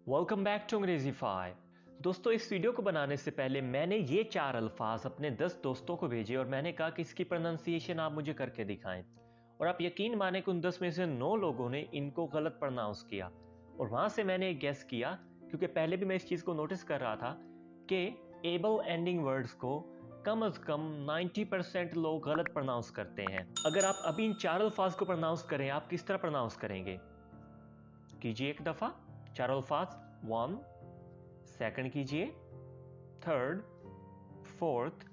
Welcome back to अंग्रेजीफाई। दोस्तों, इस video को बनाने से पहले मैंने ये 4 अल्फाज अपने 10 दोस्तों को भेजे और मैंने कहा कि इसकी प्रोनाउंसिएशन आप मुझे करके दिखाएं। और आप यकीन माने कि उन 10 में से 9 लोगों ने इनको गलत प्रोनाउंस किया। और वहां से मैंने एक गेस किया, क्योंकि पहले भी मैं इस चीज को नोटिस कर रहा था कि एबल एंडिंग वर्ड्स को कम से कम 90% लोग गलत प्रोनाउंस करते हैं। अगर आप अभी इन 4 अल्फाज को प्रोनाउंस करें, आप किस तरह प्रोनाउंस करेंगे? कीजिए एक दफा 4 अल्फाज। 1, सेकंड कीजिए, थर्ड, फोर्थ।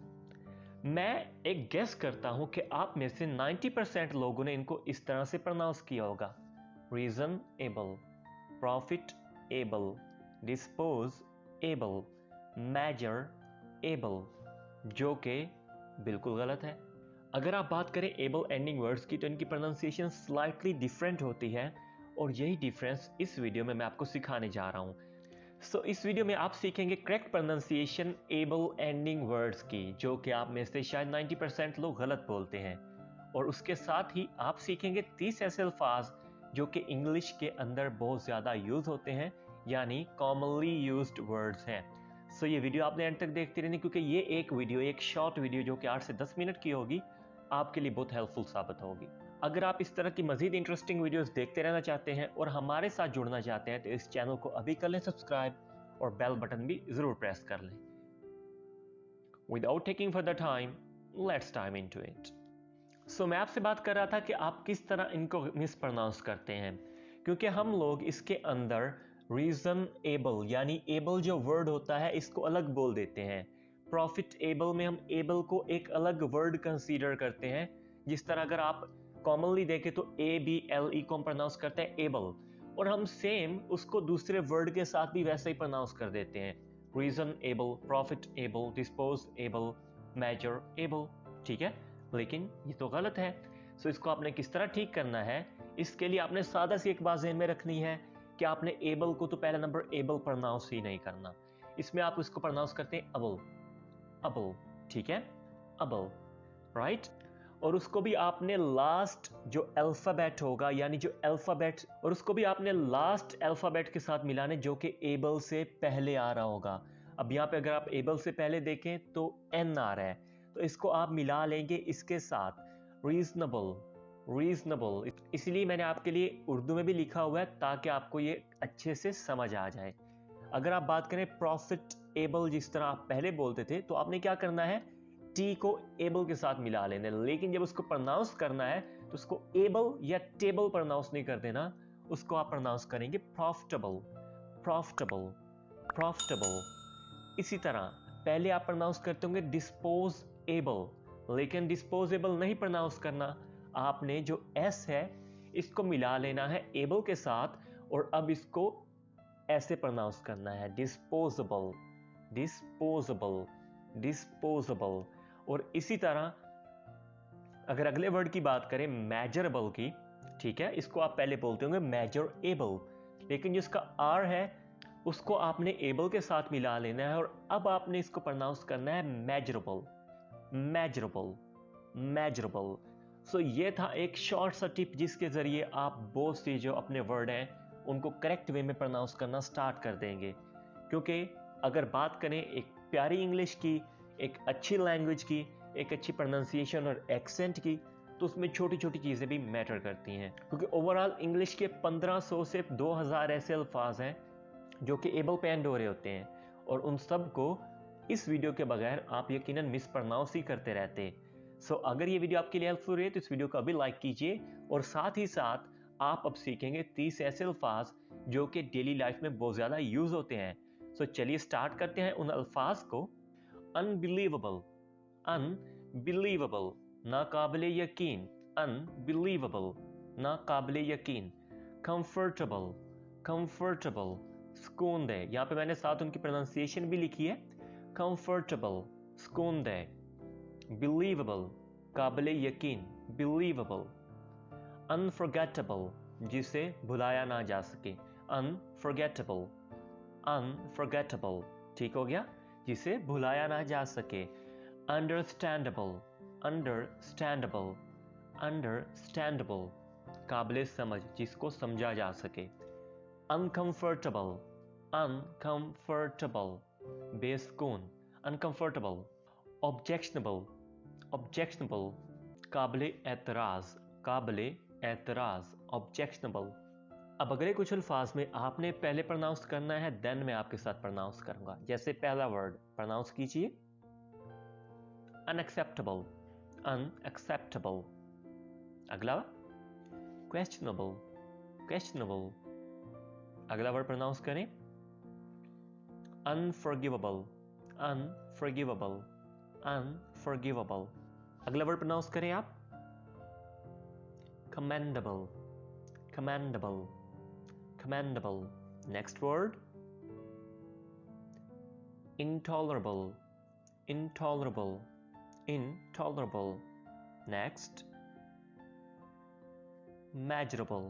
मैं एक गेस करता हूं कि आप में से 90% लोगों ने इनको इस तरह से प्रोनाउंस किया होगा। Reason able, profit able, dispose able, major able, जो कि बिल्कुल गलत है। अगर आप बात करें एबल एंडिंग वर्ड्स की, तो इनकी प्रोनाउंसिएशन स्लाइटली डिफरेंट होती है और यही डिफरेंस इस वीडियो में मैं आपको सिखाने जा रहा हूं। इस वीडियो में आप सीखेंगे correct pronunciation able ending words की, जो कि आप में से शायद 90% लोग गलत बोलते हैं। और उसके साथ ही आप सीखेंगे 30 ऐसे अल्फाज जो कि इंग्लिश के अंदर बहुत ज्यादा यूज होते हैं, यानी कॉमनली यूज्ड वर्ड्स हैं। ये वीडियो आपने एंड तक देखते रहनी, क्योंकि ये एक शॉर्ट वीडियो जो कि 8 से 10 मिनट की होगी, आपके लिए बहुत हेल्पफुल साबित होगी। अगर आप इस तरह की मजीद इंटरेस्टिंग वीडियोस देखते रहना चाहते हैं और हमारे साथ जुड़ना चाहते हैं, तो इस चैनल को अभी कर लें सब्सक्राइब और बेल बटन भी जरूर प्रेस कर लें। Without taking further time, let's dive into it. मैं आपसे बात कर रहा था कि आप किस तरह इनको मिस प्रोनाउंस करते हैं, क्योंकि हम लोग इसके अंदर रीजन एबल, यानी एबल जो वर्ड होता है, इसको अलग बोल देते हैं। प्रॉफिट एबल में हम एबल को एक अलग वर्ड कंसीडर करते हैं। जिस तरह अगर आप कॉमनली देखें तो ABLE को हम प्रोनाउंस करते हैं एबल, और हम सेम उसको दूसरे वर्ड के साथ भी वैसे ही प्रोनाउंस कर देते हैं। Reason able, profit able, dispose able, major able. ठीक है, लेकिन ये तो गलत है। इसको आपने किस तरह ठीक करना है, इसके लिए आपने सादा सी एक बात ज़हन में रखनी है कि आपने एबल को तो पहला नंबर एबल प्रोनाउंस ही नहीं करना। इसमें आप इसको प्रोनाउंस करते हैं अबल, अबल। ठीक है, अबल, राइट। और उसको भी आपने लास्ट जो अल्फाबेट होगा, यानी जो अल्फाबेट, और उसको भी आपने लास्ट अल्फाबेट के साथ मिलाने, जो कि एबल से पहले आ रहा होगा। अब यहाँ पे अगर आप एबल से पहले देखें तो N आ रहा है, तो इसको आप मिला लेंगे इसके साथ रीजनेबल, रीजनेबल। इसलिए मैंने आपके लिए उर्दू में भी लिखा हुआ है, ताकि आपको ये अच्छे से समझ आ जाए। अगर आप बात करें प्रॉफिट एबल, जिस तरह आप पहले बोलते थे, तो आपने क्या करना है, टी को एबल के साथ मिला लेना। लेकिन जब उसको प्रोनाउंस करना है, तो उसको एबल या टेबल प्रोनाउंस नहीं कर देना, उसको आप प्रोनाउंस करेंगे प्रॉफिटेबल, प्रॉफिटेबल, प्रॉफिटेबल। इसी तरह पहले आप प्रोनाउंस करते होंगे डिस्पोज एबल, लेकिन डिस्पोजेबल नहीं प्रोनाउंस करना। आपने जो एस है इसको मिला लेना है एबल के साथ, और अब इसको ऐसे प्रोनाउंस करना है डिस्पोजेबल, डिस्पोजेबल, डिस्पोजेबल। और इसी तरह अगर अगले वर्ड की बात करें मेजरेबल की, ठीक है, इसको आप पहले बोलते होंगे मेजर एबल, लेकिन जिसका आर है उसको आपने एबल के साथ मिला लेना है, और अब आपने इसको प्रोनाउंस करना है मेजरेबल, मेजरेबल, मेजरेबल। ये था एक शॉर्ट सा टिप, जिसके जरिए आप बहुत सी जो अपने वर्ड हैं उनको करेक्ट वे में प्रोनाउंस करना स्टार्ट कर देंगे। क्योंकि अगर बात करें एक प्यारी इंग्लिश की, एक अच्छी लैंग्वेज की, एक अच्छी प्रोनाउंसिएशन और एक्सेंट की, तो उसमें छोटी छोटी चीज़ें भी मैटर करती हैं। क्योंकि ओवरऑल इंग्लिश के 1500 से 2000 ऐसे अल्फाज हैं जो कि एबल पे एंड हो रहे होते हैं, और उन सब को इस वीडियो के बगैर आप यकीनन मिस प्रोनाउंस ही करते रहते। अगर ये वीडियो आपके लिए हेल्पफुल रही तो इस वीडियो को अभी लाइक कीजिए, और साथ ही साथ आप अब सीखेंगे 30 ऐसे अल्फाज जो कि डेली लाइफ में बहुत ज़्यादा यूज होते हैं। चलिए स्टार्ट करते हैं उन अल्फाज को। अनबिलीवेबल, अनबिलीवेबल, नाकाबिले यकीन, अनबिलीवेबल, नाकाबिले यकीन। कंफर्टेबल, कंफर्टेबल, सुकून दे। यहां पे मैंने साथ उनकी प्रोनाउंसिएशन भी लिखी है, कंफर्टेबल, सुकून दे। बिलीवेबल, काबिले यकीन, बिलीवेबल। अनफॉरगेटेबल, जिसे भुलाया ना जा सके, अनफॉरगेटेबल, अनफॉरगेटेबल। ठीक हो गया, जिसे भुलाया ना जा सके। अंडरस्टैंडेबल, अंडरस्टैंडेबल, अंडरस्टैंडेबल, काबिले समझ, जिसको समझा जा सके। Uncomfortable, uncomfortable, बेसुकून, uncomfortable, objectionable, objectionable, काबिले एतराज, objectionable। अब अगले कुछ अल्फाज में आपने पहले प्रोनाउंस करना है, देन मैं आपके साथ प्रोनाउंस करूंगा। जैसे पहला वर्ड प्रोनाउंस कीजिए, unacceptable, unacceptable। अगला questionable, questionable। अगला वर्ड प्रोनाउंस करें, unforgivable, unforgivable, unforgivable। अगला वर्ड प्रोनाउंस करें आप, commendable, commendable, commendable। Next word, intolerable, intolerable, intolerable। Next, measurable,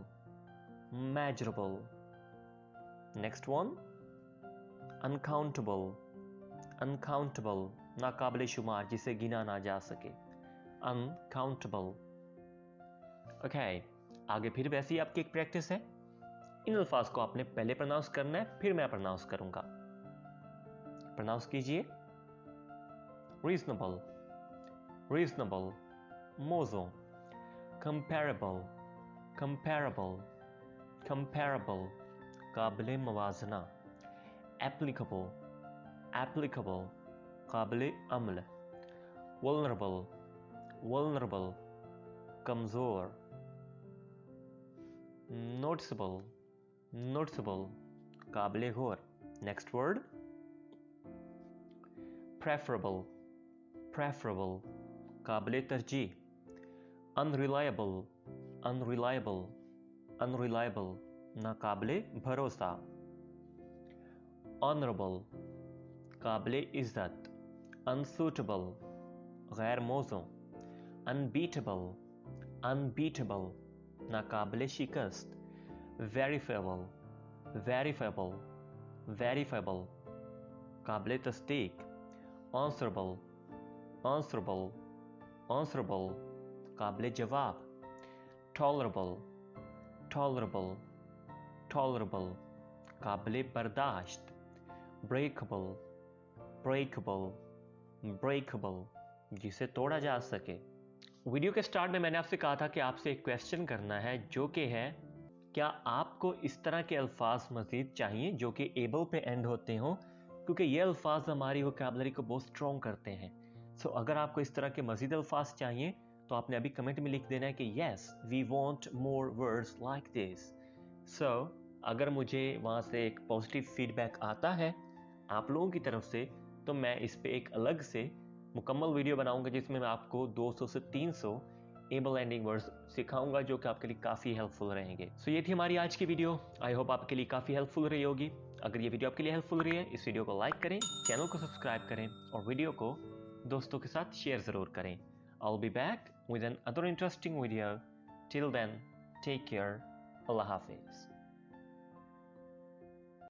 measurable। Next one, uncountable, uncountable, नाकाबिले शुमार, जिसे गिना ना जा सके, uncountable। ओके, आगे फिर वैसे ही आपकी एक प्रैक्टिस है। इन अल्फाज को आपने पहले प्रोनाउंस करना है, फिर मैं प्रोनाउंस करूंगा। प्रोनाउंस कीजिए, reasonable, reasonable, mojo, comparable, comparable, comparable, काबिले मवाजना, एप्लीकेबल, एप्लीकेबल, काबिले अमल, वल्नरेबल, वल्नरेबल, कमजोर, नोटिसेबल, नोटिसेबल, काबिले गौर। नेक्स्ट वर्ड, प्रेफरेबल, प्रेफरेबल, काबिले तरजीह, अनरिलायबल, अनरिलायबल, अनरिलायबल, नाकाबिले भरोसा, ऑनरेबल, काबिले इज्जत, अनसूटेबल, गैर मौजू, अनबीटेबल, अनबीटेबल, नाकाबिले शिकस्त, वेरीफेबल, वेरीफेबल, वेरीफेबल, काबिले तस्दीक, आंसरेबल, आंसरेबल, आंसरेबल, काबिले जवाब, टॉलरेबल, टॉलरेबल, टॉलरेबल, काबिले बर्दाश्त, ब्रेकेबल, ब्रेकेबल, ब्रेकेबल, जिसे तोड़ा जा सके। वीडियो के स्टार्ट में मैंने आपसे कहा था कि आपसे एक क्वेश्चन करना है, जो कि है, क्या आपको इस तरह के अल्फाज मजीद चाहिए जो कि एबल पे एंड होते हों, क्योंकि ये अल्फाज हमारी वोकैबुलरी को बहुत स्ट्रॉन्ग करते हैं। सो अगर आपको इस तरह के मजीद अल्फाज चाहिए तो आपने अभी कमेंट में लिख देना है कि yes we want more words like this. So अगर मुझे वहाँ से एक पॉजिटिव फीडबैक आता है आप लोगों की तरफ से, तो मैं इस पे एक अलग से मुकम्मल वीडियो बनाऊंगा जिसमें मैं आपको 200 से 300 एबल एंडिंग वर्ड्स सिखाऊंगा, जो कि आपके लिए काफ़ी हेल्पफुल रहेंगे। सो ये थी हमारी आज की वीडियो। आई होप आपके लिए काफ़ी हेल्पफुल रही होगी। अगर ये वीडियो आपके लिए हेल्पफुल रही है, इस वीडियो को लाइक करें, चैनल को सब्सक्राइब करें और वीडियो को दोस्तों के साथ शेयर ज़रूर करें। I will be back with another interesting video. Till then, take care, अल्लाह हाफिज़।